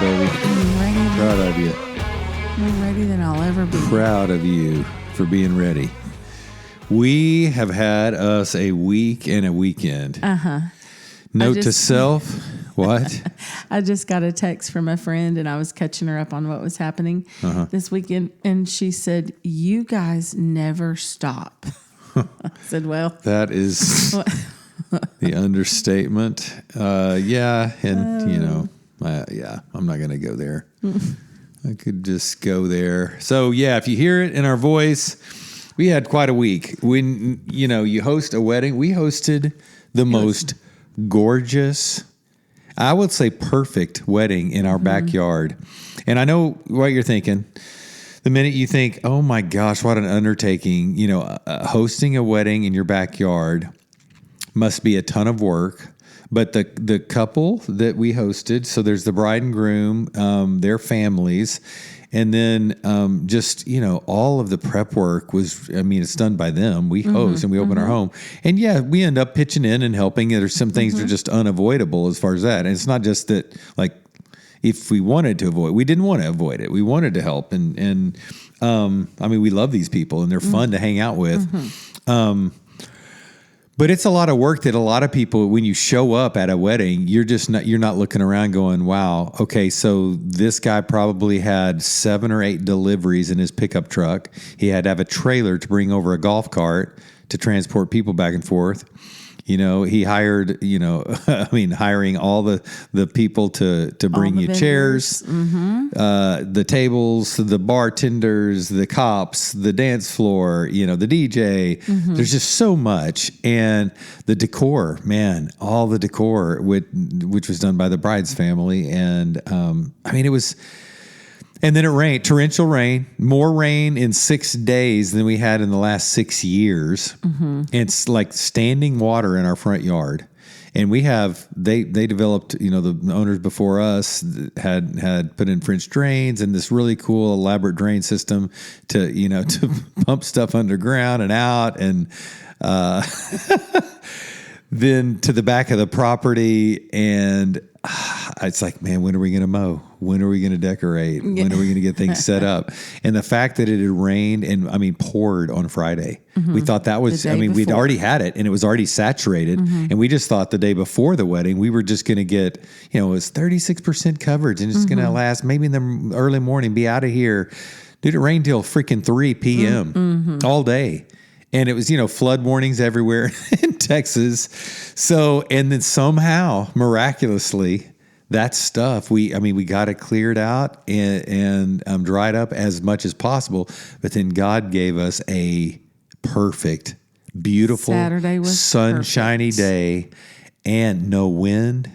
baby. Proud of you. More ready than I'll ever be. Proud of you for being ready. We have had us a week and a weekend. Note to self, what? I just got a text from a friend, and I was catching her up on what was happening this weekend, and she said, "You guys never stop." I said, "Well, that is the understatement." I'm not going to go there. I could just go there. So yeah, if you hear it in our voice, we had quite a week. When you host a wedding, we hosted the most gorgeous, I would say perfect wedding in our backyard. And I know what you're thinking. The minute you think, oh my gosh, what an undertaking, hosting a wedding in your backyard must be a ton of work. But the couple that we hosted, so there's the bride and groom, their families, and then all of the prep work was, it's done by them. We host and we open our home. And yeah, we end up pitching in and helping. There's some things that are just unavoidable as far as that. And it's not just that, like, if we wanted to avoid, we didn't want to avoid it. We wanted to help. And we love these people and they're fun to hang out with. But it's a lot of work that a lot of people, when you show up at a wedding, you're not looking around going, wow, okay, so this guy probably had 7 or 8 deliveries in his pickup truck. He had to have a trailer to bring over a golf cart to transport people back and forth. He hired, hiring all the people to bring you chairs, the tables, the bartenders, the cops, the dance floor, the DJ. There's just so much. And the decor, man, all the decor, which was done by the bride's family. And it was... And then it rained, torrential rain, more rain in 6 days than we had in the last 6 years. And it's like standing water in our front yard. And they developed, the owners before us had put in French drains and this really cool elaborate drain system to pump stuff underground and out. And then to the back of the property. And it's like, man, when are we going to mow? When are we going to decorate? When are we going to get things set up? And the fact that it had rained and poured on Friday, we thought that was, we'd already had it and it was already saturated. And we just thought the day before the wedding, we were just going to get, it was 36% coverage and it's going to last maybe in the early morning, be out of here. Dude, it rained till freaking 3 p.m. All day. And it was, flood warnings everywhere in Texas. So, and then somehow, miraculously, that stuff, we got it cleared out and dried up as much as possible. But then God gave us a perfect, beautiful, Saturday was sunshiny day and no wind.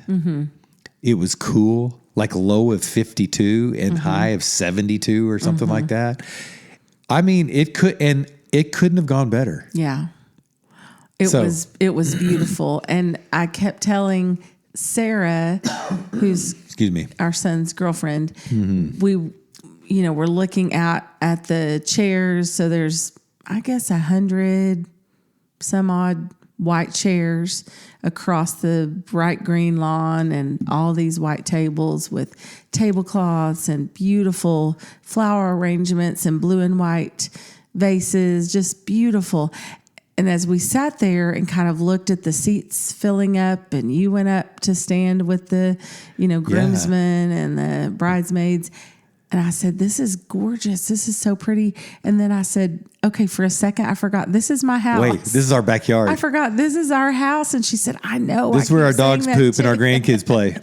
It was cool, like low of 52 and high of 72 or something like that. It couldn't have gone better. Yeah. It was beautiful. And I kept telling Sarah, who's our son's girlfriend, we, we're looking out at the chairs. So there's, I guess, 100 some odd white chairs across the bright green lawn and all these white tables with tablecloths and beautiful flower arrangements and blue and white vases, just beautiful. And as we sat there and kind of looked at the seats filling up, and you went up to stand with the, groomsmen and the bridesmaids, and I said, "This is gorgeous. This is so pretty." And then I said, "Okay, for a second, I forgot. This is my house. Wait, this is our backyard. I forgot this is our house." And she said, "I know. This is where our dogs poop and our grandkids play."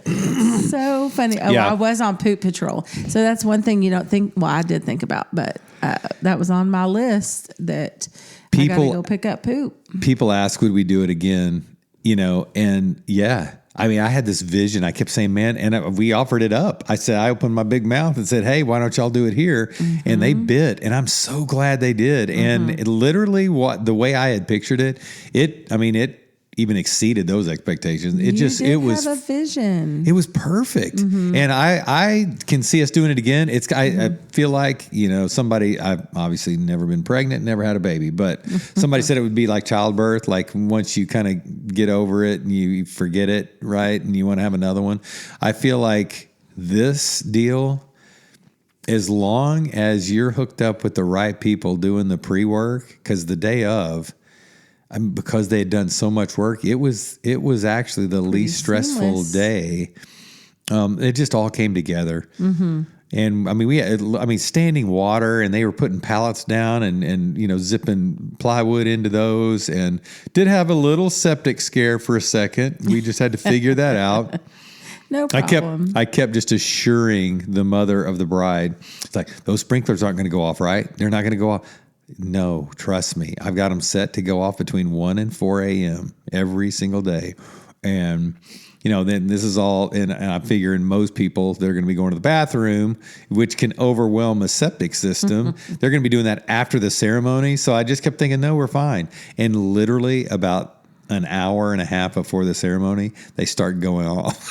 So funny. Oh, yeah. I was on poop patrol. So that's one thing you don't think. Well, I did think about, but that was on my list that I got to go pick up poop. People ask, would we do it again? And yeah. I had this vision. I kept saying, man, and we offered it up. I opened my big mouth and said, hey, why don't y'all do it here? And they bit, and I'm so glad they did. And it literally, the way I had pictured it, it even exceeded those expectations. It was have a vision. It was perfect. And I can see us doing it again. I feel like, somebody, I've obviously never been pregnant, never had a baby, but somebody said it would be like childbirth. Like once you kind of get over it and you forget it, right? And you want to have another one. I feel like this deal, as long as you're hooked up with the right people doing the pre-work, because the day of, because they had done so much work, it was actually the least stressful day. It just all came together. Mm-hmm. And I mean, we had, standing water, and they were putting pallets down and zipping plywood into those, and did have a little septic scare for a second. We just had to figure that out. No problem. I kept just assuring the mother of the bride, it's like, those sprinklers aren't going to go off, right? They're not going to go off. No, trust me. I've got them set to go off between 1 and 4 a.m. every single day. And, then this is all, and I'm figuring most people, they're going to be going to the bathroom, which can overwhelm a septic system. They're going to be doing that after the ceremony. So I just kept thinking, no, we're fine. And literally about an hour and a half before the ceremony, they start going off.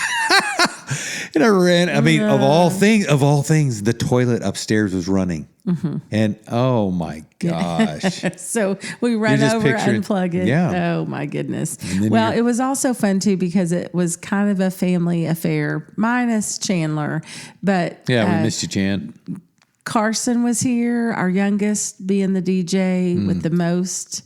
And I ran. Of all things, the toilet upstairs was running. Mm-hmm. And oh my gosh. So we run over, unplug it. Yeah. Oh my goodness. Well, it was also fun too, because it was kind of a family affair, minus Chandler. But yeah, we missed you, Chan. Carson was here, our youngest, being the DJ with the most.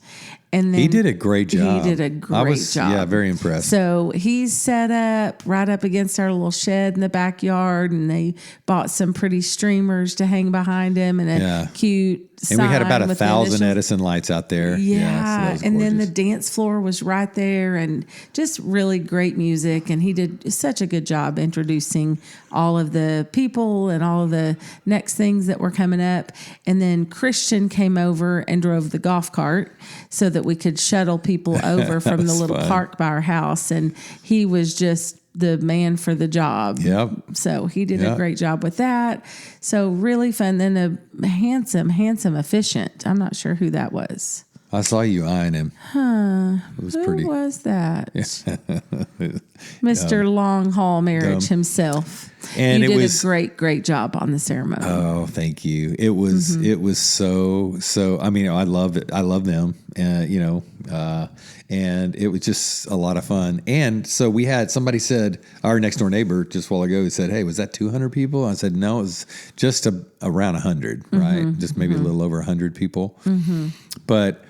And then he did a great job. He did a great job. Yeah, very impressed. So he's set up right up against our little shed in the backyard, and they bought some pretty streamers to hang behind him and a cute sign. And we had about 1,000 Edison lights out there. Yeah, so and then the dance floor was right there, and just really great music. And he did such a good job introducing all of the people and all of the next things that were coming up. And then Christian came over and drove the golf cart so that we could shuttle people over from the little park by our house. And he was just the man for the job. Yep. So he did a great job with that. So really fun. Then a handsome efficient. I'm not sure who that was. I saw you eyeing him. It was Who was that? Mr. Long Haul Marriage himself. And you did a great job on the ceremony. Oh, thank you. It was so. I love it. I love them. And it was just a lot of fun. And so we had, somebody said, our next door neighbor just a while ago, he said, "Hey, was that 200 people?" I said, "No, it was just around 100, right? Just maybe a little over 100 people." Mm-hmm. But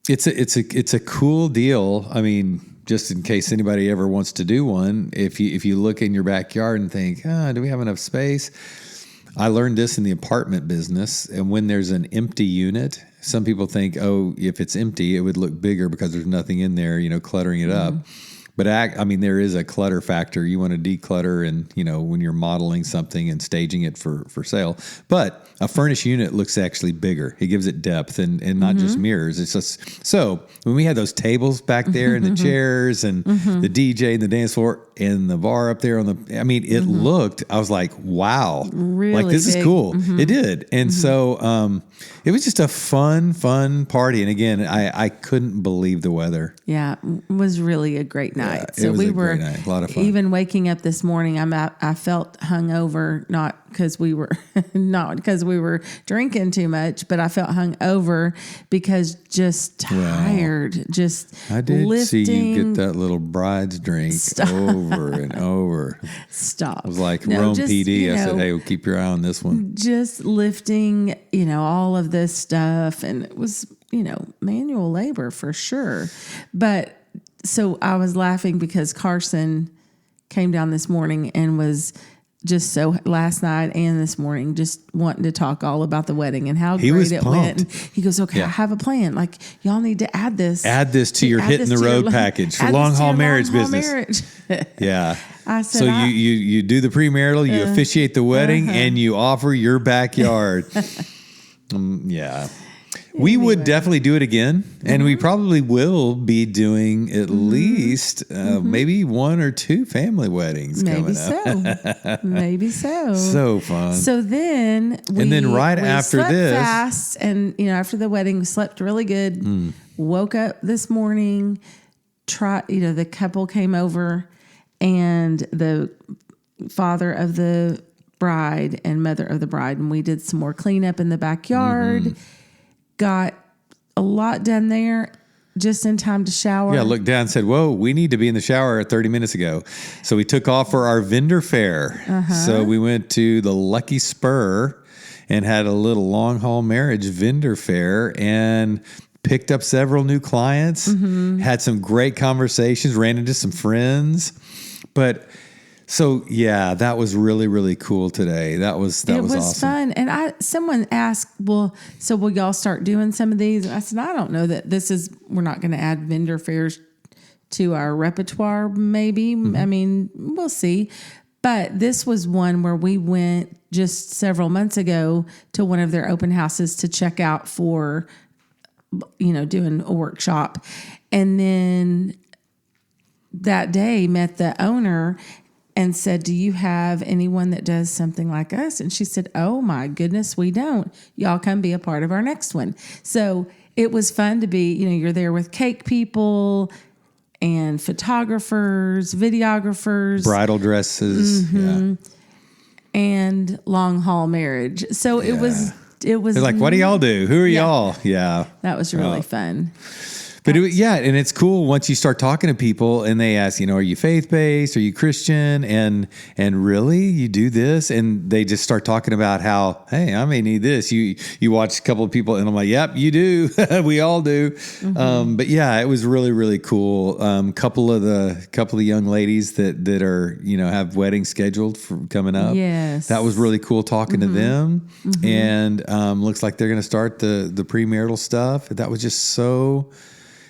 it's a cool deal. I mean, just in case anybody ever wants to do one, if you look in your backyard and think, do we have enough space? I learned this in the apartment business. And when there's an empty unit, some people think, if it's empty, it would look bigger because there's nothing in there, cluttering it up. But there is a clutter factor. You want to declutter, and when you're modeling something and staging it for sale. But a furnished unit looks actually bigger. It gives it depth and not just mirrors. It's just so when we had those tables back there and the chairs and the DJ and the dance floor and the bar up there it looked. I was like, wow, really like this big. is cool. It did, and so it was just a fun party. And again, I couldn't believe the weather. Yeah, it was really a great night. Yeah, so we were great night. A lot of fun. Even waking up this morning, I felt hungover, not because we were drinking too much, but I felt hungover because just tired. I did lifting. See you get that little bride's drink over and over. Stop. It was like Rome PD. I said, "Hey, we'll keep your eye on this one." Just lifting, all of this stuff, and it was, manual labor for sure. But so I was laughing because Carson came down this morning and was just so last night and this morning just wanting to talk all about the wedding and how great it went. And he goes, "Okay, I have a plan. Like, y'all need to add this to your hitting the road package for long haul marriage business." Yeah. I said, so you do the premarital, you officiate the wedding, and you offer your backyard. Yeah. We would definitely do it again, and we probably will be doing at least maybe 1 or 2 family weddings coming up. Maybe so. So fun. So then we after this, fast, and after the wedding, we slept really good. Woke up this morning. The couple came over, and the father of the bride and mother of the bride, and we did some more cleanup in the backyard. Got a lot done there. just in time to shower. Yeah, looked down and said, whoa, we need to be in the shower 30 minutes ago. So we took off for our vendor fair. So we went to the Lucky Spur and had a little long haul marriage vendor fair and picked up several new clients, had some great conversations, ran into some friends. But so, yeah, that was really, really cool today. That was awesome. Fun. And someone asked, well, so will y'all start doing some of these? And I said, I don't know that we're not going to add vendor fairs to our repertoire, maybe. I mean, we'll see. But this was one where we went just several months ago to one of their open houses to check out for, doing a workshop. And then that day met the owner and said, do you have anyone that does something like us? And she said, oh my goodness, we don't. Y'all come be a part of our next one. So it was fun to be, you're there with cake people and photographers, videographers. Bridal dresses. Yeah. And long haul marriage. So it was. They're like, what do y'all do? Who are y'all? Yeah. That was really fun. But and it's cool once you start talking to people and they ask, are you faith-based? Are you Christian? And really, you do this? And they just start talking about how, hey, I may need this. You watch a couple of people and I'm like, yep, you do. We all do. But yeah, it was really, really cool. Couple of young ladies that are, have weddings scheduled for coming up. Yes. That was really cool talking to them. And looks like they're going to start the premarital stuff. That was just so...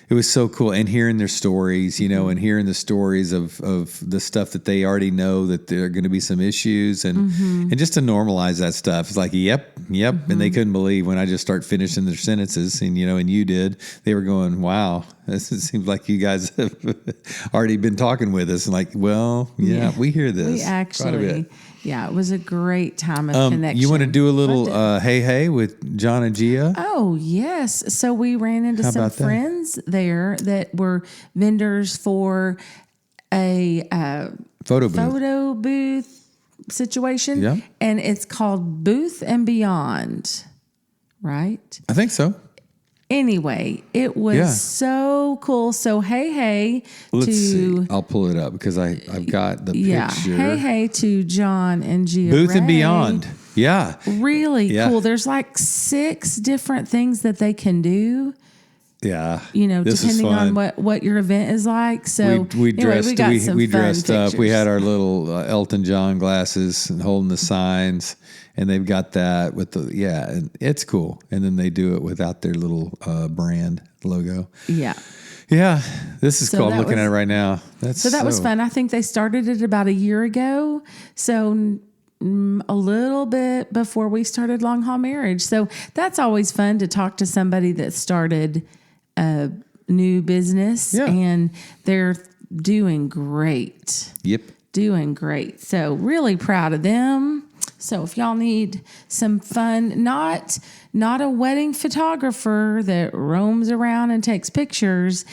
It was so cool. And hearing their stories, and hearing the stories of the stuff that they already know that there are going to be some issues and just to normalize that stuff. It's like, yep. And they couldn't believe when I just start finishing their sentences and you did, they were going, wow, it seems like you guys have already been talking with us. And like, well, yeah. We hear this. We actually, it was a great time of connection. You want to do a little hey with John and Gia? Oh, yes. So we ran into some friends there that were vendors for a photo booth situation. Yeah. And it's called Booth and Beyond, right? I think so. Anyway, it was so cool. So hey Let's see. I'll pull it up because I've got the picture. Hey to John and Gia. Booth and Beyond. Yeah. Really cool. There's like 6 different things that they can do. Yeah. Depending on what your event is like. So we dressed up. We had our little Elton John glasses and holding the signs. And they've got that with and it's cool. And then they do it without their little brand logo. Yeah. Yeah. This is cool. I'm looking at it right now. That was fun. I think they started it about a year ago. So a little bit before we started Long Haul Marriage. So that's always fun to talk to somebody that started a new business and they're doing great. Yep. Doing great. So really proud of them. So if y'all need some fun, not a wedding photographer that roams around and takes pictures,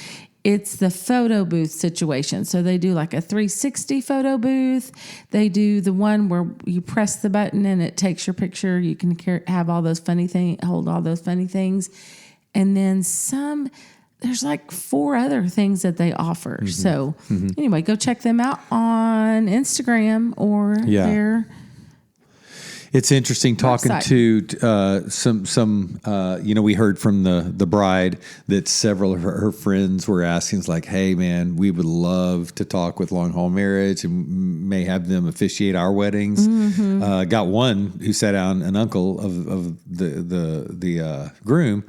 it's the photo booth situation. So they do like a 360 photo booth. They do the one where you press the button and it takes your picture. You can have all those funny things, hold all those funny things. And then there's like 4 other things that they offer. So anyway, go check them out on Instagram or their It's interesting talking to some we heard from the bride that several of her friends were asking, like, hey, man, we would love to talk with Long Haul Marriage and may have them officiate our weddings. Got one who sat down, an uncle of the groom,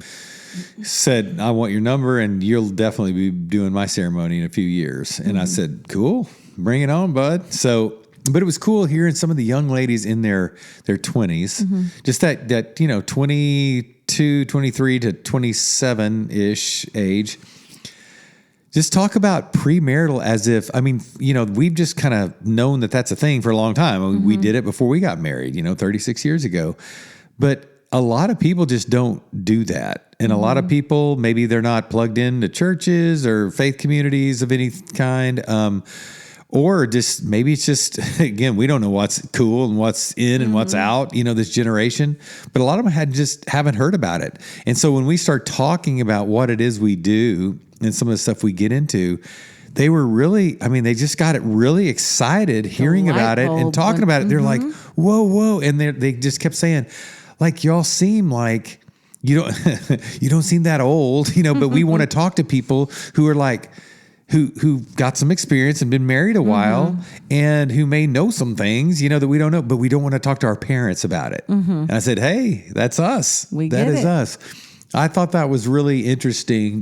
said, I want your number and you'll definitely be doing my ceremony in a few years. And I said, cool, bring it on, bud. So... But it was cool hearing some of the young ladies in their 20s, just that 22, 23 to 27-ish age, just talk about premarital as if, we've just kind of known that that's a thing for a long time. We did it before we got married, 36 years ago. But a lot of people just don't do that. And a lot of people, maybe they're not plugged into churches or faith communities of any kind. Or just maybe it's just, again, we don't know what's cool and what's in and what's out, this generation. But a lot of them haven't heard about it. And so when we start talking about what it is we do and some of the stuff we get into, they were really, I mean, they just got it really excited hearing about it and talking about it. They're like, whoa. And they just kept saying, like, y'all seem like you don't seem that old, but we want to talk to people who are like, who got some experience and been married a while and who may know some things, that we don't know, but we don't want to talk to our parents about it. And I said, hey, that's us. That is us. I thought that was really interesting.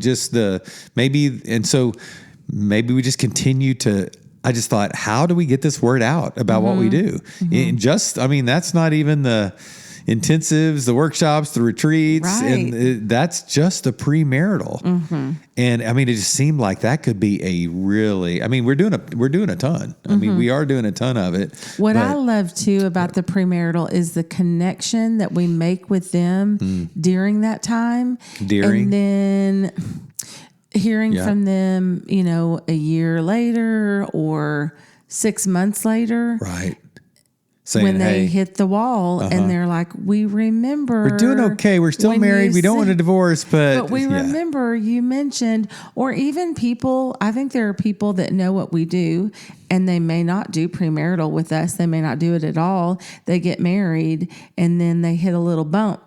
Maybe we just continue to, I just thought, how do we get this word out about what we do? And that's not even the intensives, the workshops, the retreats, and that's just the premarital. And I mean, it just seemed like that could be a really, we're doing a ton. We are doing a ton of it. What I love too about the premarital is the connection that we make with them during that time. And then hearing from them, a year later or 6 months later. Right. Saying, when they hit the wall and they're like, we remember. We're doing okay. We're still married. We don't want a divorce, but we remember you mentioned, or even people, I think there are people that know what we do and they may not do premarital with us. They may not do it at all. They get married and then they hit a little bump,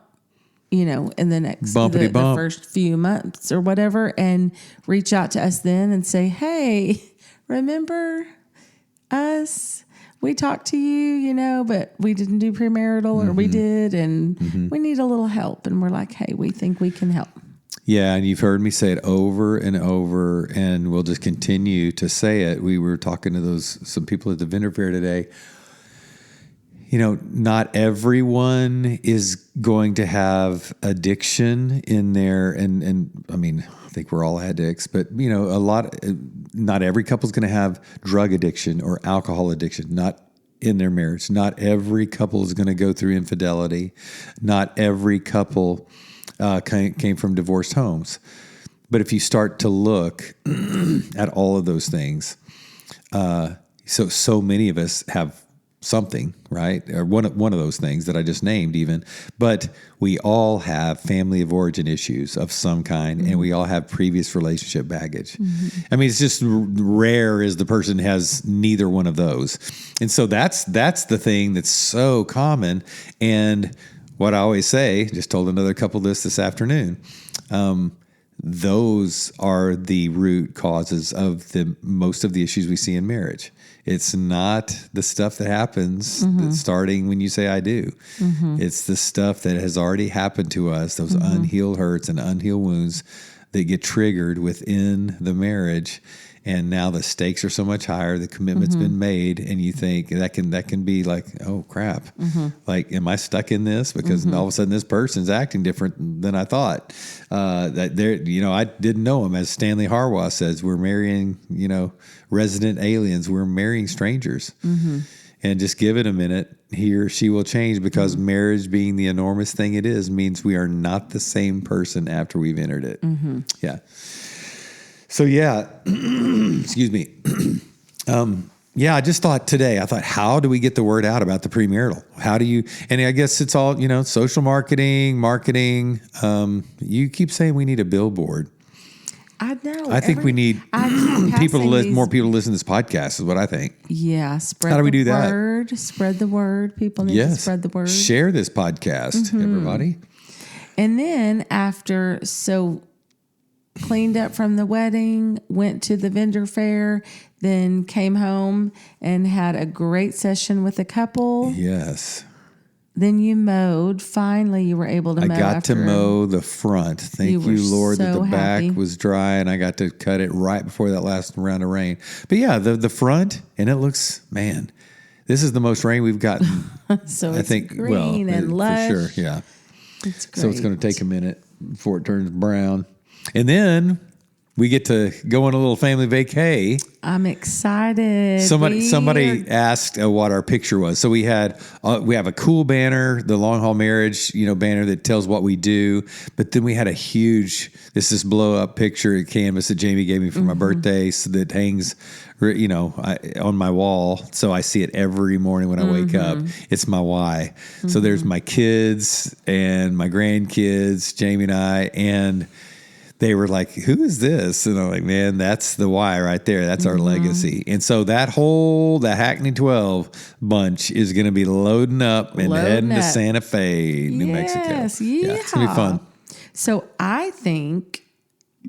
in the next, the first few months or whatever, and reach out to us then and say, hey, remember us? We talked to you, but we didn't do premarital or we did, and we need a little help. And we're like, hey, we think we can help. Yeah, and you've heard me say it over and over, and we'll just continue to say it. We were talking to some people at the vendor fair today. Not everyone is going to have addiction in there, and I think we're all addicts, but not every couple is going to have drug addiction or alcohol addiction, not in their marriage. Not every couple is going to go through infidelity. Not every couple came from divorced homes. But if you start to look at all of those things, so many of us have something, right? Or one of those things that I just named even. But we all have family of origin issues of some kind, and we all have previous relationship baggage. It's just rare as the person has neither one of those. And so that's the thing that's so common. And what I always say, just told another couple this afternoon, those are the root causes of most of the issues we see in marriage. It's not the stuff that happens that's starting when you say I do. It's the stuff that has already happened to us, those unhealed hurts and unhealed wounds that get triggered within the marriage. And now the stakes are so much higher, the commitment's been made, and you think that can be like, oh crap, like, am I stuck in this? Because all of a sudden this person's acting different than I thought. I didn't know him. As Stanley Harwa says, we're marrying, resident aliens. We're marrying strangers. And just give it a minute, he or she will change, because marriage, being the enormous thing it is, means we are not the same person after we've entered it. Yeah. So excuse me. I just thought today, how do we get the word out about the premarital? How do you, and I guess it's all, social marketing. You keep saying we need a billboard. I know. I think we need more people to listen to this podcast is what I think. Yeah. How do we do that? Spread the word. People need to spread the word. Share this podcast, everybody. And then after, cleaned up from the wedding, went to the vendor fair, then came home and had a great session with a couple. Yes. Then you mowed. Finally, you were able to mow. I got to mow the front. Thank you, Lord, that the back was dry, and I got to cut it right before that last round of rain. But yeah, the front, and it looks, man, this is the most rain we've gotten. So I think green and lush. For sure, yeah. It's great. So it's going to take a minute before it turns brown. And then we get to go on a little family vacay. I'm excited. Somebody asked what our picture was. So we have a cool banner, the Long Haul Marriage, banner that tells what we do. But then we had a huge, this blow up picture at canvas that Jamie gave me for my birthday, so that hangs, on my wall. So I see it every morning when I wake up. It's my why. So there's my kids and my grandkids, Jamie and I, and they were like, who is this? And I'm like, man, that's the why right there. That's our legacy. And so that Hackney 12 bunch is going to be loading up and heading to Santa Fe, New Mexico. Yeah, it's going to be fun. So I think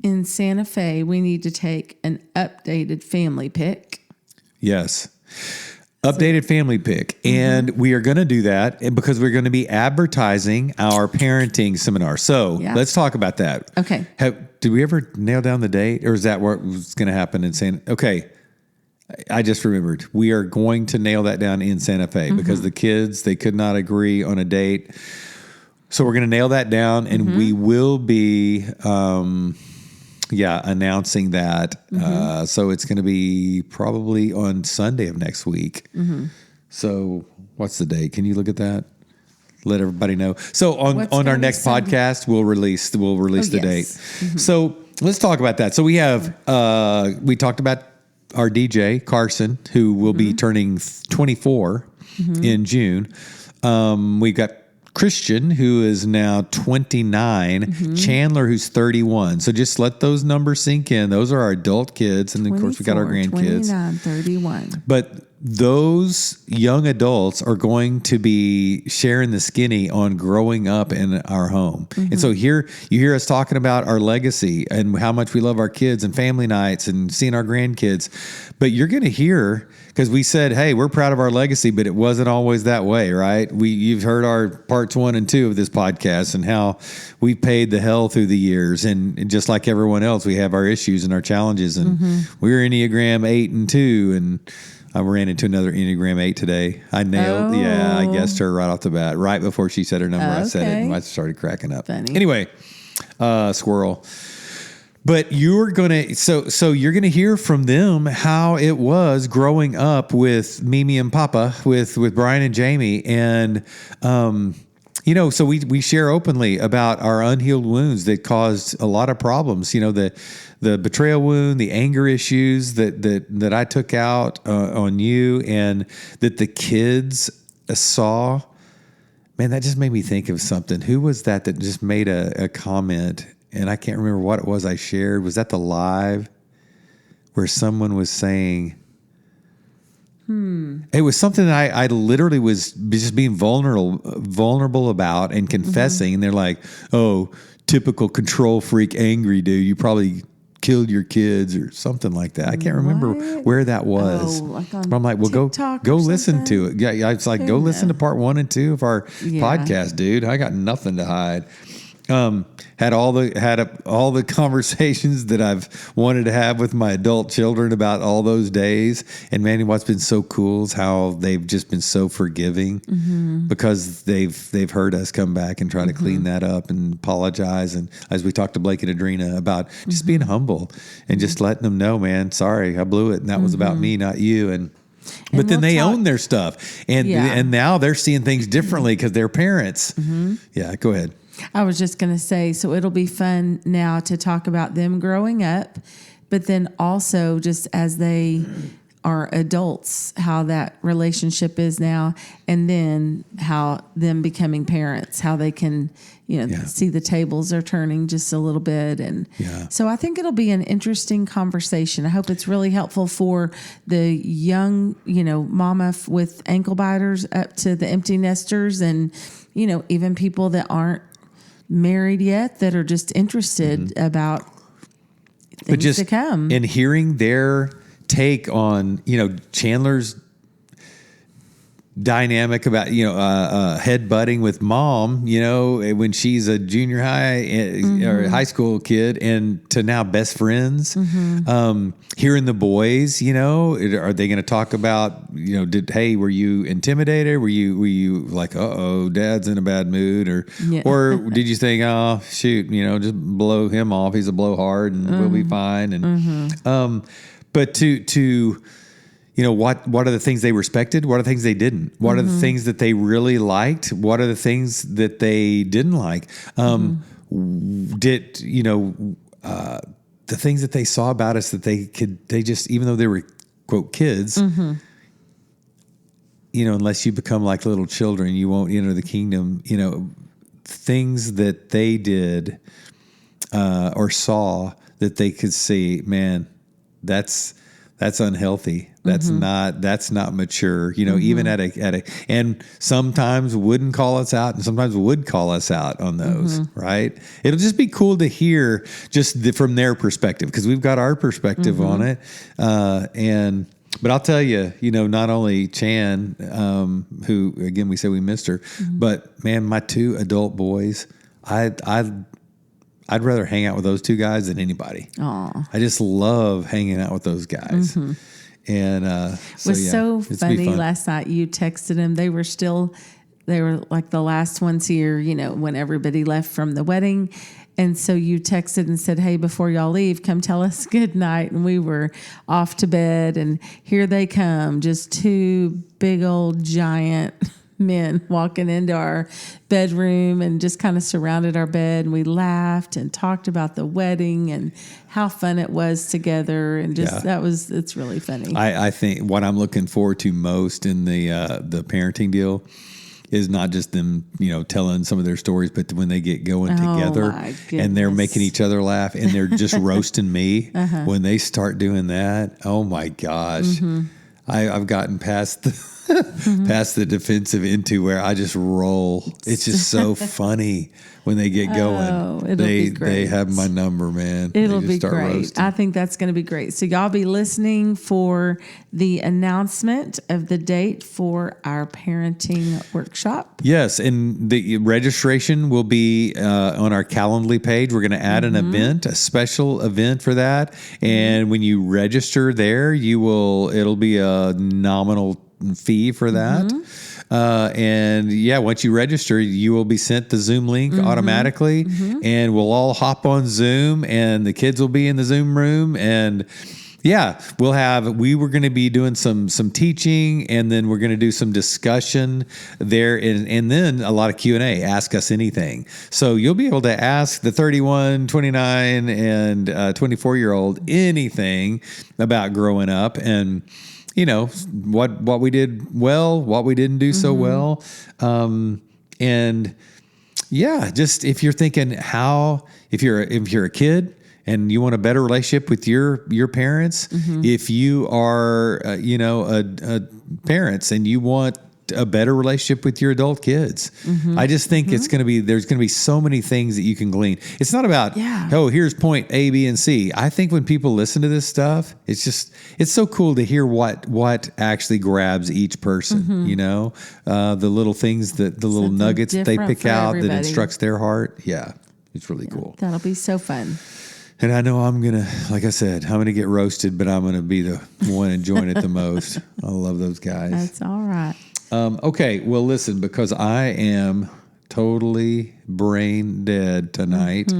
in Santa Fe, we need to take an updated family pic. Yes. Updated family pic. And we are going to do that because we're going to be advertising our parenting seminar. So let's talk about that. Okay. Did we ever nail down the date, or is that what was going to happen in Okay. I just remembered. We are going to nail that down in Santa Fe because the kids, they could not agree on a date. So we're going to nail that down, and we will be announcing that. So it's going to be probably on Sunday of next week. So what's the date? Can you look at that? Let everybody know. So on our next podcast, we'll release the date. So let's talk about that. So we have we talked about our DJ Carson, who will be turning 24 in June. We've got Christian, who is now 29, Chandler, who's 31. So just let those numbers sink in. Those are our adult kids. And of course, we got our grandkids. 29, 31. But those young adults are going to be sharing the skinny on growing up in our home. And so here you hear us talking about our legacy and how much we love our kids and family nights and seeing our grandkids. But you're going to hear, because we said, hey, we're proud of our legacy, but it wasn't always that way, right? You've heard our parts 1 and 2 of this podcast and how we paid the hell through the years. And just like everyone else, we have our issues and our challenges. And we're Enneagram 8 and 2, and I ran into another Enneagram 8 today. I nailed, I guessed her right off the bat. Right before she said her number, I said it, and I started cracking up. Funny. Anyway, squirrel. But you're gonna you're gonna hear from them how it was growing up with Mimi and Papa, with Brian and Jamie, and so we share openly about our unhealed wounds that caused a lot of problems. The betrayal wound, the anger issues that I took out on you, and that the kids saw. Man, that just made me think of something. Who was that just made a comment? And I can't remember what it was I shared. Was that the live where someone was saying, it was something that I literally was just being vulnerable about and confessing. And they're like, oh, typical control freak, angry dude. You probably killed your kids or something like that. I can't remember where that was. But I'm like, well, go listen to it. Yeah, it's like, go listen to part 1 and 2 of our podcast, dude. I got nothing to hide. Had all the conversations that I've wanted to have with my adult children about all those days. And man, what's been so cool is how they've just been so forgiving because they've heard us come back and try to clean that up and apologize. And as we talked to Blake and Adrena about just being humble and just letting them know, man, sorry, I blew it. And that was about me, not you. But then they own their stuff. And now they're seeing things differently because they're parents. Yeah, go ahead. I was just going to say, so it'll be fun now to talk about them growing up, but then also just as they are adults, how that relationship is now, and then how them becoming parents, how they can, see the tables are turning just a little bit. And so I think it'll be an interesting conversation. I hope it's really helpful for the young, mama with ankle biters up to the empty nesters and, even people that aren't married yet that are just interested about things to come. And hearing their take on, Chandler's dynamic about, headbutting with mom, when she's a junior high or high school kid, and to now best friends. Hearing the boys, are they going to talk about, were you intimidated? Were you like, dad's in a bad mood, or did you think, oh shoot, just blow him off. He's a blowhard and we'll be fine. And, but to what are the things they respected? What are the things they didn't? What are the things that they really liked? What are the things that they didn't like? The things that they saw about us that they just, even though they were quote kids, unless you become like little children, you won't enter the kingdom, things that they did or saw that they could see, man, that's unhealthy. That's not mature. Even at a, and sometimes wouldn't call us out and sometimes would call us out on those, right? It'll just be cool to hear just from their perspective, because we've got our perspective on it. But I'll tell you, not only Chan, who again, we said we missed her, but man, my 2 adult boys, I'd rather hang out with those 2 guys than anybody. Aw. I just love hanging out with those guys. And it was so funny last night. You texted them. They were like the last ones here, when everybody left from the wedding. And so you texted and said, hey, before y'all leave, come tell us good night. And we were off to bed. And here they come, just 2 big old giant men walking into our bedroom and just kind of surrounded our bed, and we laughed and talked about the wedding and how fun it was together, and just it's really funny. I think what I'm looking forward to most in the parenting deal is not just them, telling some of their stories, but when they get going together and they're making each other laugh and they're just roasting me. When they start doing that, oh my gosh. I've gotten past the defensive into where I just roll. It's just so funny when they get going. They have my number, man. It'll be great. Roasting. I think that's going to be great. So y'all be listening for the announcement of the date for our parenting workshop. Yes, and the registration will be on our Calendly page. We're going to add an event, a special event for that. And when you register there, it'll be a nominal fee for that. Once you register, you will be sent the Zoom link automatically, and we'll all hop on Zoom, and the kids will be in the Zoom room, and we were going to be doing some teaching, and then we're going to do some discussion there, and then a lot of Q&A, ask us anything. So you'll be able to ask the 31, 29, and 24-year-old anything about growing up, and what we did well, what we didn't do so well. Just if you're thinking if you're a kid and you want a better relationship with your parents, if you are, parents and you want a better relationship with your adult kids. I just think there's going to be so many things that you can glean. It's not about, here's point A, B, and C. I think when people listen to this stuff, it's so cool to hear what actually grabs each person, the little things the little nuggets that they pick out that instructs their heart. Yeah. It's really cool. That'll be so fun. And I know I'm going to get roasted, but I'm going to be the one enjoying it the most. I love those guys. That's all right. Okay, well, listen, because I am totally brain dead tonight.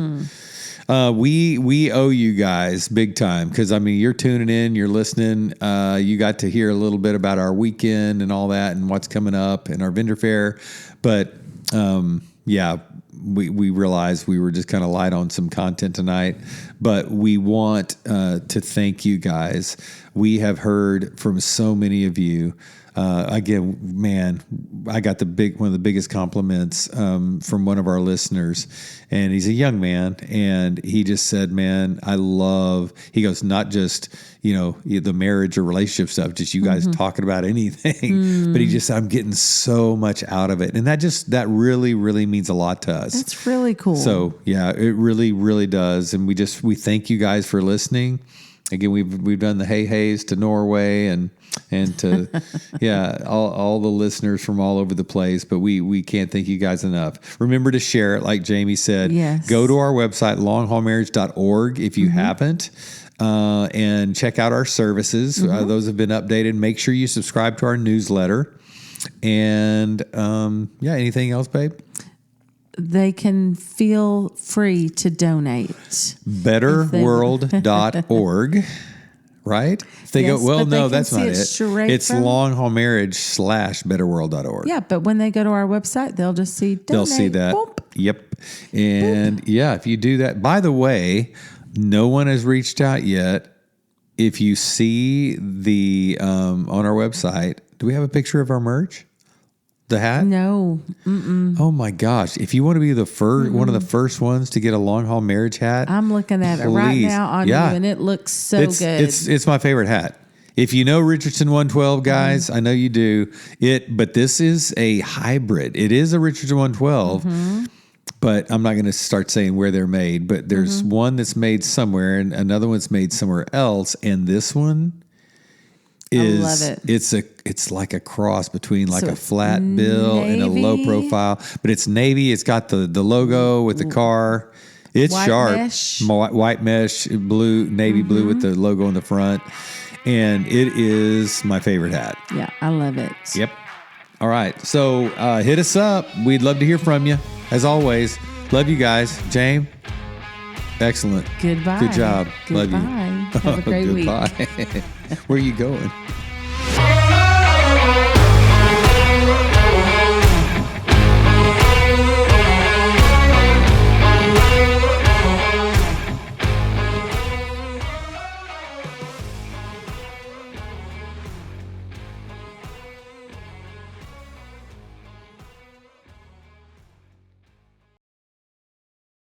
We owe you guys big time, because you're tuning in, you're listening. You got to hear a little bit about our weekend and all that, and what's coming up and our vendor fair. But we realized we were just kind of light on some content tonight. But we want to thank you guys. We have heard from so many of you. Again, man, I got one of the biggest compliments from one of our listeners, and he's a young man, and he just said, man, he goes, not just, the marriage or relationship stuff, just you guys talking about anything, but he just said, I'm getting so much out of it. And that really, really means a lot to us. That's really cool. So yeah, it really, really does. And we thank you guys for listening. Again, we've done the hey-hays to Norway and to all the listeners from all over the place, but we can't thank you guys enough. Remember to share it, like Jamie said. Yes. Go to our website, longhaulmarriage.org, if you haven't, and check out our services. Those have been updated. Make sure you subscribe to our newsletter. And anything else, babe? They can feel free to donate. Betterworld.org, right? If they go, well, no, that's not it. It's longhaulmarriage.betterworld.org. Yeah, but when they go to our website, they'll just see donate. They'll see that. Boop. Yep. And if you do that, by the way, no one has reached out yet. If you see the on our website, do we have a picture of our merch? the hat? No. Oh my gosh! If you want to be the first, one of the first ones to get a long haul marriage hat, I'm looking at it right now on you, and it looks so good. It's my favorite hat. If you know Richardson 112, guys, I know you do but this is a hybrid. It is a Richardson 112, but I'm not going to start saying where they're made. But there's one that's made somewhere, and another one's made somewhere else, and this one is, I love it. It's like a cross between like a flat bill and a low profile, but it's navy. It's got the logo with the car. It's white sharp, mesh. White mesh, blue, navy blue with the logo on the front, and it is my favorite hat. Yeah, I love it. Yep. All right, so hit us up. We'd love to hear from you. As always, love you guys. James, excellent. Goodbye. Good job. Goodbye. Love you. Have a great week. Where are you going?